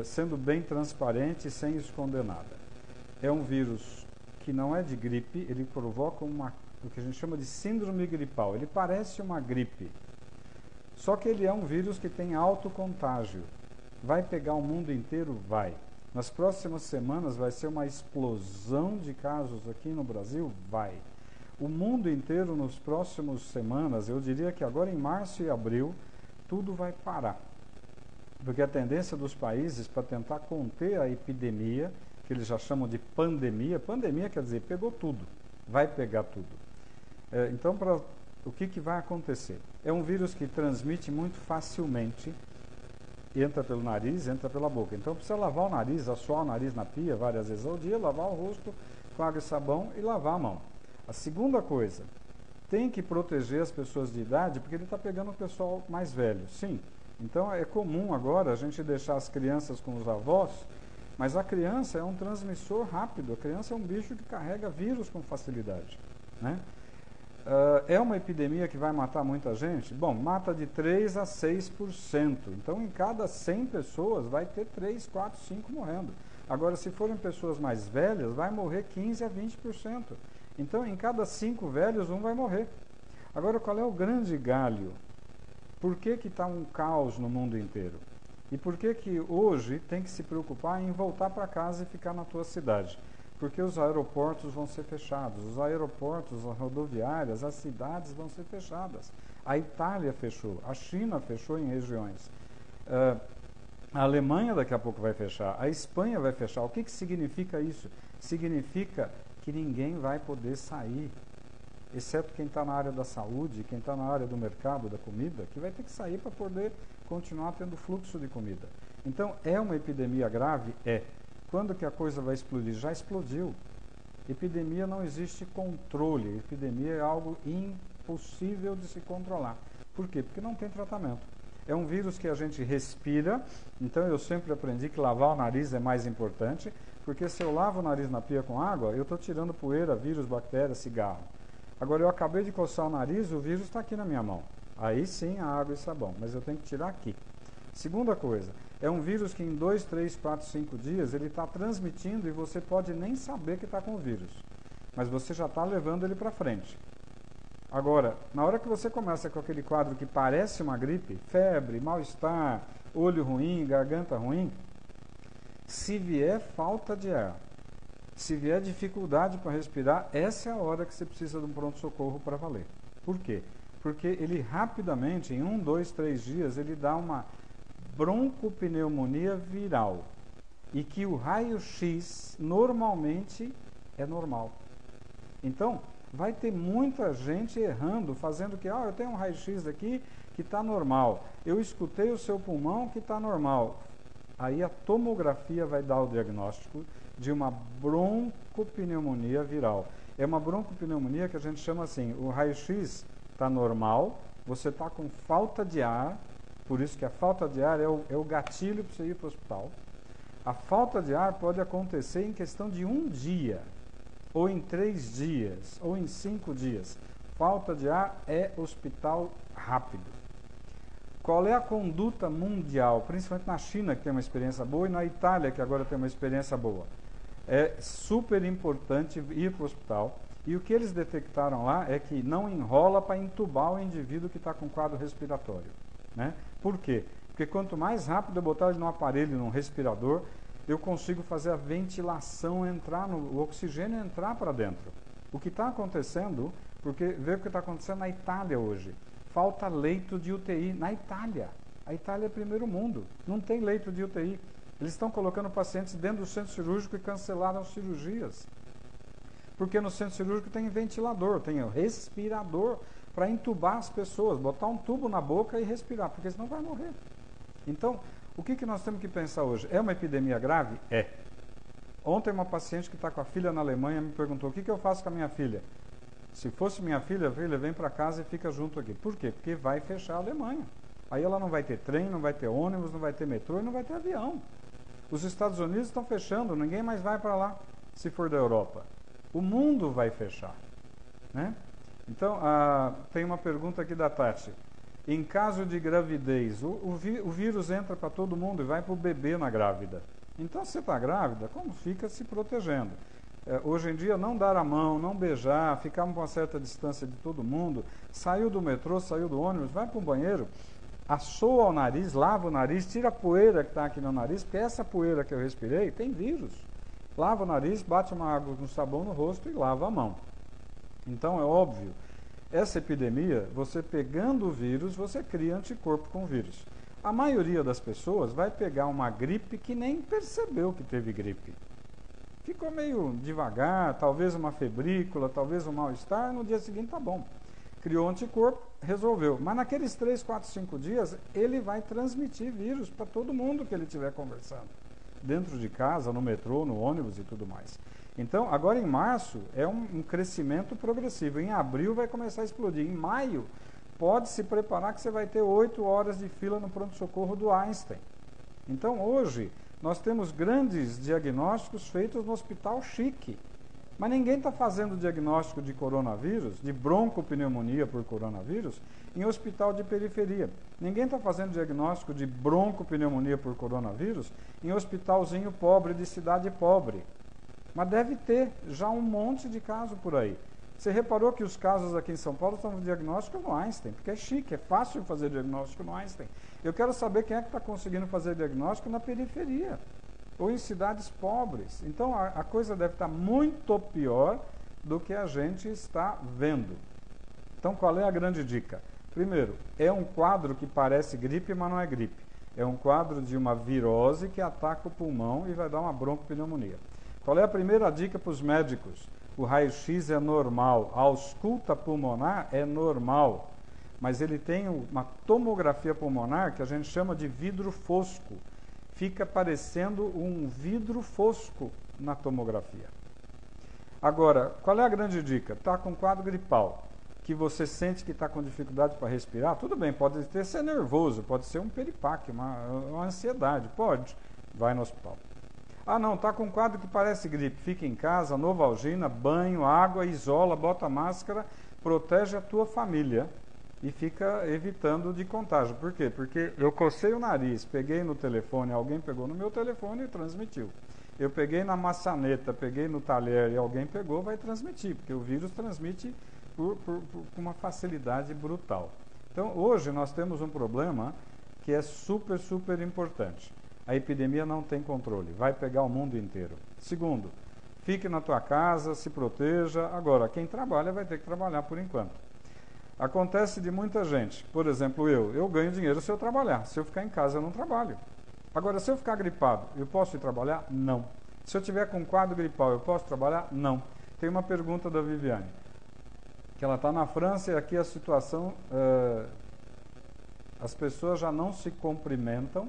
sendo bem transparente e sem esconder nada. É um vírus que não é de gripe, ele provoca o que a gente chama de síndrome gripal. Ele parece uma gripe, só que ele é um vírus que tem alto contágio. Vai pegar o mundo inteiro? Vai. Nas próximas semanas vai ser uma explosão de casos aqui no Brasil? Vai. O mundo inteiro nas próximas semanas, eu diria que agora em março e abril, tudo vai parar. Porque a tendência dos países para tentar conter a epidemia, que eles já chamam de pandemia, pandemia quer dizer, pegou tudo, vai pegar tudo. Então, o que vai acontecer? É um vírus que transmite muito facilmente, entra pelo nariz, entra pela boca. Então, precisa lavar o nariz, assoar o nariz na pia várias vezes ao dia, lavar o rosto com água e sabão e lavar a mão. A segunda coisa, tem que proteger as pessoas de idade, porque ele está pegando o pessoal mais velho, sim. Então, é comum agora a gente deixar as crianças com os avós, mas a criança é um transmissor rápido, a criança é um bicho que carrega vírus com facilidade, né? É uma epidemia que vai matar muita gente? Bom, mata de 3 a 6%. Então, em cada 100 pessoas, vai ter 3, 4, 5 morrendo. Agora, se forem pessoas mais velhas, vai morrer 15 a 20%. Então, em cada 5 velhos, um vai morrer. Agora, qual é o grande galho? Por que está um caos no mundo inteiro? E por que hoje tem que se preocupar em voltar para casa e ficar na tua cidade? Porque os aeroportos vão ser fechados, os aeroportos, as rodoviárias, as cidades vão ser fechadas. A Itália fechou, a China fechou em regiões. A Alemanha daqui a pouco vai fechar, a Espanha vai fechar. O que significa isso? Significa que ninguém vai poder sair, exceto quem está na área da saúde, quem está na área do mercado, da comida, que vai ter que sair para poder continuar tendo fluxo de comida. Então, é uma epidemia grave? É. Quando que a coisa vai explodir? Já explodiu. Epidemia não existe controle. Epidemia é algo impossível de se controlar. Por quê? Porque não tem tratamento. É um vírus que a gente respira, então eu sempre aprendi que lavar o nariz é mais importante, porque se eu lavo o nariz na pia com água, eu estou tirando poeira, vírus, bactéria, cigarro. Agora, eu acabei de coçar o nariz, o vírus está aqui na minha mão. Aí sim, a água e sabão, mas eu tenho que tirar aqui. Segunda coisa, é um vírus que em 2, 3, 4, 5 dias ele está transmitindo e você pode nem saber que está com o vírus, mas você já está levando ele para frente. Agora, na hora que você começa com aquele quadro que parece uma gripe, febre, mal-estar, olho ruim, garganta ruim, se vier falta de ar, se vier dificuldade para respirar, essa é a hora que você precisa de um pronto-socorro para valer. Por quê? Porque ele rapidamente, em 1, 2, 3 dias, ele dá uma broncopneumonia viral. E que o raio-x normalmente é normal. Então, vai ter muita gente errando, fazendo que, eu tenho um raio-x aqui que está normal. Eu escutei o seu pulmão que está normal. Aí a tomografia vai dar o diagnóstico de uma broncopneumonia viral. É uma broncopneumonia que a gente chama assim, o raio-x está normal, você está com falta de ar, por isso que a falta de ar é o gatilho para você ir para o hospital. A falta de ar pode acontecer em questão de 1 dia, ou em 3 dias, ou em 5 dias. Falta de ar é hospital rápido. Qual é a conduta mundial, principalmente na China, que tem uma experiência boa, e na Itália, que agora tem uma experiência boa? É super importante ir para o hospital. E o que eles detectaram lá é que não enrola para entubar o indivíduo que está com quadro respiratório, né? Por quê? Porque quanto mais rápido eu botar ele num aparelho, num respirador, eu consigo fazer a ventilação entrar, o oxigênio entrar para dentro. O que está acontecendo, porque vê o que está acontecendo na Itália hoje. Falta leito de UTI na Itália. A Itália é primeiro mundo, não tem leito de UTI. Eles estão colocando pacientes dentro do centro cirúrgico e cancelaram cirurgias. Porque no centro cirúrgico tem ventilador, tem respirador para entubar as pessoas, botar um tubo na boca e respirar, porque senão vai morrer. Então, o que nós temos que pensar hoje? É uma epidemia grave? É. Ontem uma paciente que está com a filha na Alemanha me perguntou, o que eu faço com a minha filha? Se fosse minha filha, vem para casa e fica junto aqui. Por quê? Porque vai fechar a Alemanha. Aí ela não vai ter trem, não vai ter ônibus, não vai ter metrô e não vai ter avião. Os Estados Unidos estão fechando, ninguém mais vai para lá, se for da Europa. O mundo vai fechar, né? Então, tem uma pergunta aqui da Tati. Em caso de gravidez, o vírus entra para todo mundo e vai para o bebê na grávida. Então, se você está grávida, como fica se protegendo? Hoje em dia, não dar a mão, não beijar, ficar com uma certa distância de todo mundo, saiu do metrô, saiu do ônibus, vai para o banheiro, assoa o nariz, lava o nariz, tira a poeira que está aqui no nariz, porque essa poeira que eu respirei tem vírus. Lava o nariz, bate uma água com sabão no rosto e lava a mão. Então, é óbvio, essa epidemia, você pegando o vírus, você cria anticorpo com o vírus. A maioria das pessoas vai pegar uma gripe que nem percebeu que teve gripe. Ficou meio devagar, talvez uma febrícula, talvez um mal-estar, no dia seguinte tá bom. Criou anticorpo, resolveu. Mas naqueles 3, 4, 5 dias, ele vai transmitir vírus para todo mundo que ele estiver conversando. Dentro de casa, no metrô, no ônibus e tudo mais. Então, agora em março, é um crescimento progressivo. Em abril vai começar a explodir. Em maio, pode se preparar que você vai ter 8 horas de fila no pronto-socorro do Einstein. Então, hoje, nós temos grandes diagnósticos feitos no hospital chique. Mas ninguém está fazendo diagnóstico de coronavírus, de broncopneumonia por coronavírus, em hospital de periferia. Ninguém está fazendo diagnóstico de broncopneumonia por coronavírus em hospitalzinho pobre, de cidade pobre. Mas deve ter já um monte de caso por aí. Você reparou que os casos aqui em São Paulo estão no diagnóstico no Einstein, porque é chique, é fácil fazer diagnóstico no Einstein. Eu quero saber quem é que está conseguindo fazer diagnóstico na periferia, ou em cidades pobres. Então, a coisa deve estar muito pior do que a gente está vendo. Então, qual é a grande dica? Primeiro, é um quadro que parece gripe, mas não é gripe. É um quadro de uma virose que ataca o pulmão e vai dar uma broncopneumonia. Qual é a primeira dica para os médicos? O raio-x é normal, a ausculta pulmonar é normal, mas ele tem uma tomografia pulmonar que a gente chama de vidro fosco. Fica parecendo um vidro fosco na tomografia. Agora, qual é a grande dica? Está com quadro gripal, que você sente que está com dificuldade para respirar, tudo bem, pode ser nervoso, pode ser um piripaque, uma ansiedade, pode, vai no hospital. Ah não, está com um quadro que parece gripe, fica em casa, Novalgina, banho, água, isola, bota máscara, protege a tua família e fica evitando de contágio. Por quê? Porque eu cocei o nariz, peguei no telefone, alguém pegou no meu telefone e transmitiu. Eu peguei na maçaneta, peguei no talher e alguém pegou, vai transmitir, porque o vírus transmite com uma facilidade brutal. Então, hoje nós temos um problema que é super, super importante. A epidemia não tem controle, vai pegar o mundo inteiro. Segundo, fique na tua casa, se proteja. Agora, quem trabalha vai ter que trabalhar por enquanto. Acontece de muita gente, por exemplo, eu ganho dinheiro se eu trabalhar. Se eu ficar em casa, eu não trabalho. Agora, se eu ficar gripado, eu posso ir trabalhar? Não. Se eu tiver com quadro gripal, eu posso trabalhar? Não. Tem uma pergunta da Viviane, que ela está na França e aqui a situação, as pessoas já não se cumprimentam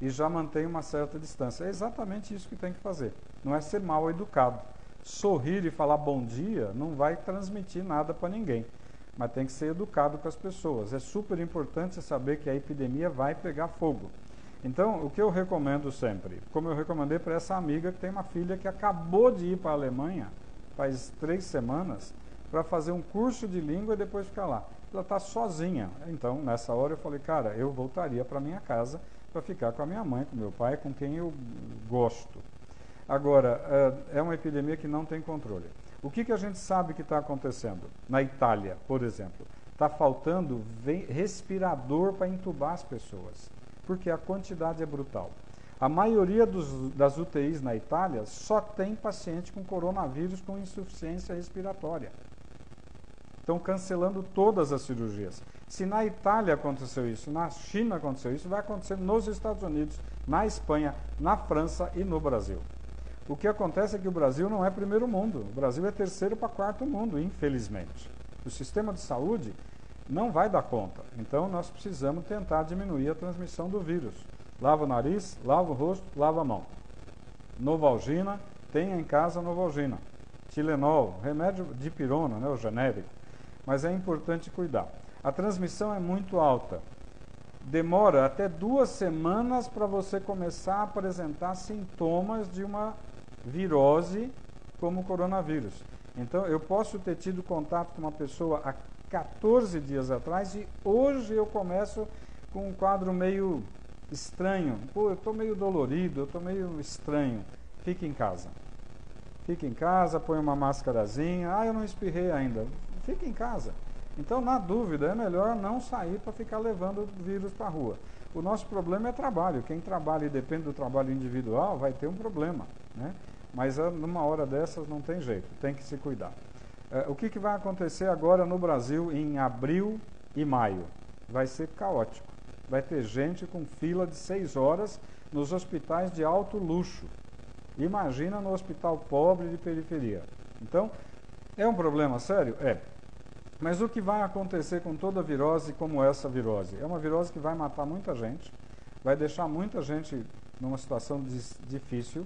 e já mantém uma certa distância. É exatamente isso que tem que fazer. Não é ser mal educado. Sorrir e falar bom dia não vai transmitir nada para ninguém. Mas tem que ser educado com as pessoas. É super importante saber que a epidemia vai pegar fogo. Então, o que eu recomendo sempre, como eu recomendei para essa amiga que tem uma filha que acabou de ir para a Alemanha, faz 3 semanas, para fazer um curso de língua e depois ficar lá. Ela está sozinha. Então, nessa hora eu falei, cara, eu voltaria para minha casa para ficar com a minha mãe, com meu pai, com quem eu gosto. Agora, é uma epidemia que não tem controle. O que a gente sabe que está acontecendo? Na Itália, por exemplo, está faltando respirador para entubar as pessoas, porque a quantidade é brutal. A maioria das UTIs na Itália só tem paciente com coronavírus com insuficiência respiratória. Estão cancelando todas as cirurgias. Se na Itália aconteceu isso, na China aconteceu isso, vai acontecer nos Estados Unidos, na Espanha, na França e no Brasil. O que acontece é que o Brasil não é primeiro mundo, o Brasil é terceiro para quarto mundo, infelizmente. O sistema de saúde não vai dar conta, então nós precisamos tentar diminuir a transmissão do vírus. Lava o nariz, lava o rosto, lava a mão. Novalgina, tenha em casa Novalgina. Tilenol, remédio de pirona, né, o genérico. Mas é importante cuidar. A transmissão é muito alta. Demora até 2 semanas para você começar a apresentar sintomas de uma virose como o coronavírus. Então, eu posso ter tido contato com uma pessoa há 14 dias atrás e hoje eu começo com um quadro meio estranho. Pô, eu estou meio dolorido, eu estou meio estranho. Fique em casa. Fique em casa, põe uma máscarazinha. Ah, eu não espirrei ainda. Fique em casa. Então, na dúvida, é melhor não sair para ficar levando o vírus para a rua. O nosso problema é trabalho. Quem trabalha e depende do trabalho individual vai ter um problema, né? Mas numa hora dessas não tem jeito, tem que se cuidar. O que vai acontecer agora no Brasil em abril e maio? Vai ser caótico. Vai ter gente com fila de 6 horas nos hospitais de alto luxo. Imagina no hospital pobre de periferia. Então, é um problema sério? É. Mas o que vai acontecer com toda virose como essa virose? É uma virose que vai matar muita gente, vai deixar muita gente numa situação difícil,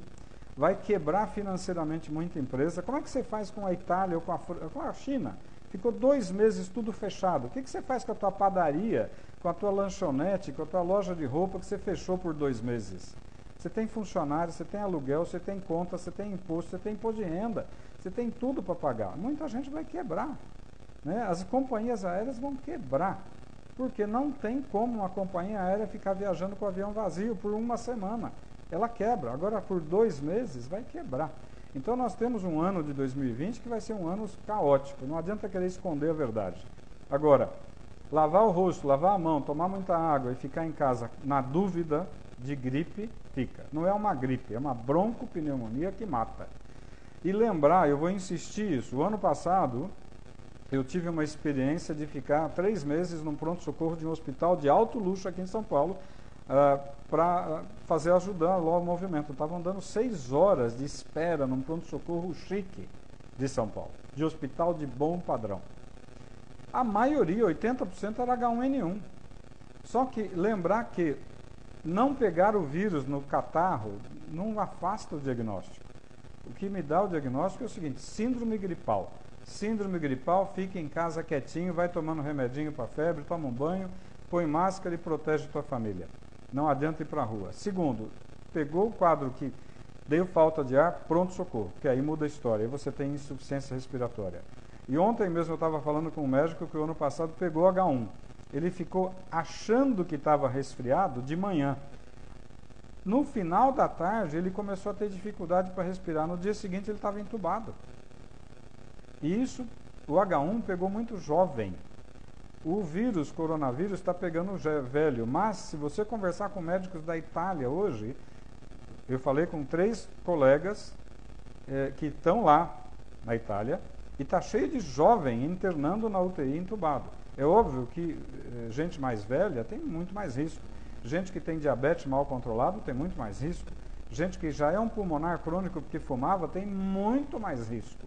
vai quebrar financeiramente muita empresa. Como é que você faz com a Itália ou com a China? Ficou 2 meses tudo fechado. O que você faz com a tua padaria, com a tua lanchonete, com a tua loja de roupa que você fechou por 2 meses? Você tem funcionário, você tem aluguel, você tem conta, você tem imposto, você tem imposto de renda, você tem tudo para pagar. Muita gente vai quebrar, né? As companhias aéreas vão quebrar, porque não tem como uma companhia aérea ficar viajando com o avião vazio por 1 semana. Ela quebra. Agora, por 2 meses, vai quebrar. Então, nós temos um ano de 2020 que vai ser um ano caótico. Não adianta querer esconder a verdade. Agora, lavar o rosto, lavar a mão, tomar muita água e ficar em casa na dúvida de gripe, fica. Não é uma gripe, é uma broncopneumonia que mata. E lembrar, eu vou insistir isso, o ano passado eu tive uma experiência de ficar 3 meses num pronto-socorro de um hospital de alto luxo aqui em São Paulo, para ajudar lá o movimento. Estavam dando 6 horas de espera num pronto-socorro chique de São Paulo, de hospital de bom padrão. A maioria, 80%, era H1N1. Só que lembrar que não pegar o vírus no catarro não afasta o diagnóstico. O que me dá o diagnóstico é o seguinte: síndrome gripal. Síndrome gripal, fica em casa quietinho, vai tomando remedinho para febre, toma um banho, põe máscara e protege tua família. Não adianta ir para a rua. Segundo, pegou o quadro que deu falta de ar, pronto-socorro, que aí muda a história, aí você tem insuficiência respiratória. E ontem mesmo eu estava falando com um médico que o ano passado pegou H1. Ele ficou achando que estava resfriado de manhã. No final da tarde, ele começou a ter dificuldade para respirar. No dia seguinte, ele estava entubado. E isso, o H1 pegou muito jovem. O vírus, coronavírus, está pegando velho. Mas, se você conversar com médicos da Itália hoje, eu falei com 3 colegas que estão lá na Itália, e está cheio de jovem internando na UTI entubado. É óbvio que gente mais velha tem muito mais risco. Gente que tem diabetes mal controlado tem muito mais risco. Gente que já é um pulmonar crônico porque fumava tem muito mais risco.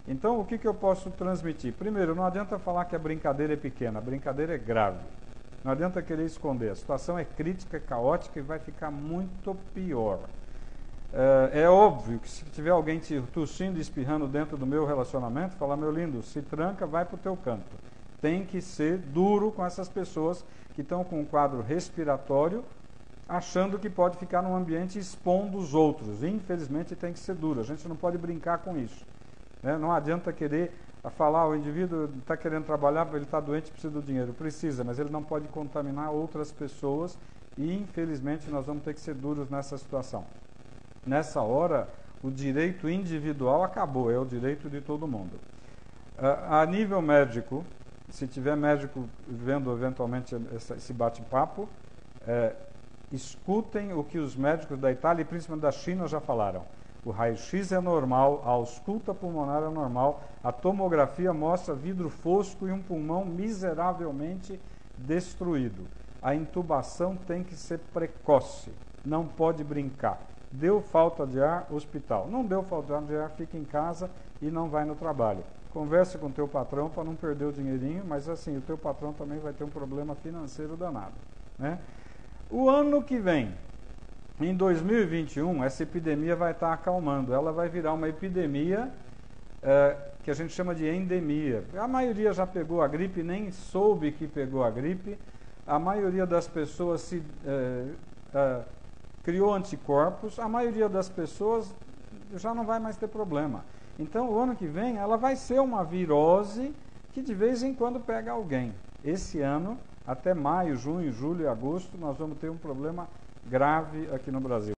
Então, o que eu posso transmitir? Primeiro, não adianta falar que a brincadeira é pequena, a brincadeira é grave. Não adianta querer esconder. A situação é crítica, é caótica e vai ficar muito pior. É óbvio que se tiver alguém te tossindo e espirrando dentro do meu relacionamento, falar: meu lindo, se tranca, vai para o teu canto. Tem que ser duro com essas pessoas que estão com um quadro respiratório, achando que pode ficar num ambiente expondo os outros. Infelizmente tem que ser duro, a gente não pode brincar com isso. Né? Não adianta querer falar: o indivíduo está querendo trabalhar, ele está doente, precisa do dinheiro. Precisa, mas ele não pode contaminar outras pessoas e infelizmente nós vamos ter que ser duros nessa situação. Nessa hora, o direito individual acabou, é o direito de todo mundo. A nível médico, se tiver médico vendo eventualmente esse bate-papo, escutem o que os médicos da Itália e principalmente da China já falaram. O raio-x é normal, a ausculta pulmonar é normal, a tomografia mostra vidro fosco e um pulmão miseravelmente destruído. A intubação tem que ser precoce, não pode brincar. Deu falta de ar, hospital. Não deu falta de ar, fica em casa e não vai no trabalho. Converse com o teu patrão para não perder o dinheirinho, mas assim, o teu patrão também vai ter um problema financeiro danado, né? O ano que vem, em 2021, essa epidemia vai estar acalmando. Ela vai virar uma epidemia que a gente chama de endemia. A maioria já pegou a gripe, nem soube que pegou a gripe. A maioria das pessoas criou anticorpos. A maioria das pessoas já não vai mais ter problema. Então, o ano que vem, ela vai ser uma virose que de vez em quando pega alguém. Esse ano, até maio, junho, julho e agosto, nós vamos ter um problema grave aqui no Brasil.